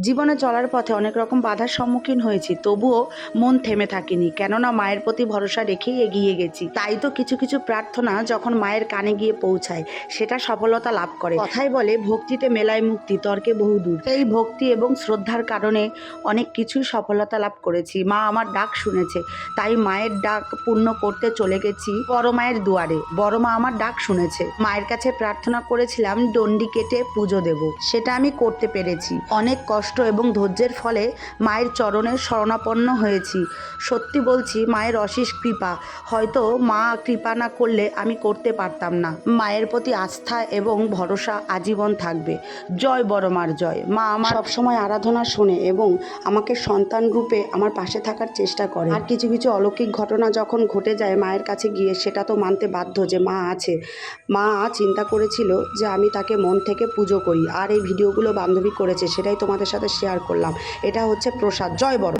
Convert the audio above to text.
জীবনে চলার পথে অনেক রকম বাধার সম্মুখীন হয়েছি, তবুও মন থেমে থাকিনি, কেননা মায়ের প্রতি ভরসা রেখেই এগিয়ে গেছি। তাই তো কিছু কিছু প্রার্থনা যখন মায়ের কানে গিয়ে পৌঁছায়, সেটা সফলতা লাভ করে। কথাই বলে, ভক্তিতে মেলায় মুক্তি, তর্কে বহুদূর। এই ভক্তি এবং শ্রদ্ধার কারণে অনেক কিছুই সফলতা লাভ করেছি। মা আমার ডাক শুনেছে, তাই মায়ের ডাক পূর্ণ করতে চলে গেছি বড় মায়ের দুয়ারে। বড় মা আমার ডাক শুনেছে। মায়ের কাছে প্রার্থনা করেছিলাম ডন্ডি কেটে পুজো দেব, সেটা আমি করতে পেরেছি। অনেক কষ্ট এবং ধৈর্যের ফলে মায়ের চরণের শরণাপন্ন হয়েছি। সত্যি বলছি, মায়ের অশেষ কৃপা। হয়তো মা কৃপা না করলে আমি করতে পারতাম না। মায়ের প্রতি আস্থা এবং ভরসা আজীবন থাকবে। জয় বড় মার জয়। মা আমার সবসময় আরাধনা শোনে এবং আমাকে সন্তান রূপে আমার পাশে থাকার চেষ্টা করে। আর কিছু কিছু অলৌকিক ঘটনা যখন ঘটে যায় মায়ের কাছে গিয়ে, সেটা তো মানতে বাধ্য যে মা আছে। মা চিন্তা করেছিল যে আমি তাকে মন থেকে পুজো করি, আর এই ভিডিওগুলো বান্ধবী করেছে, সেটাই তোমাদের সাথে শেয়ার করলাম। এটা হচ্ছে প্রসাদ। জয় বড়।